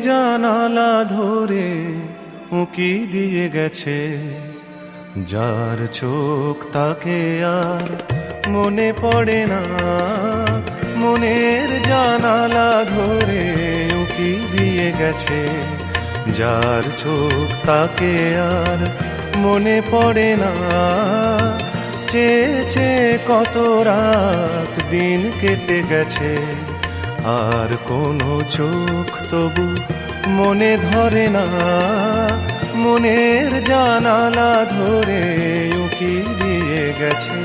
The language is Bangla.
জানালা ধরে উঁকি দিয়ে গেছে, যার চোখ তাকে আর মনে পড়ে না। মনের জানালা ধরে উঁকি দিয়ে গেছে, যার চোখ তাকে আর মনে পড়ে না। চেয়ে চেয়ে কত রাত দিন কেটে গেছে, আর কোনো চোখ তবু মনে ধরে না। মনের জানালা ধরে উঁকি দিয়ে গেছে।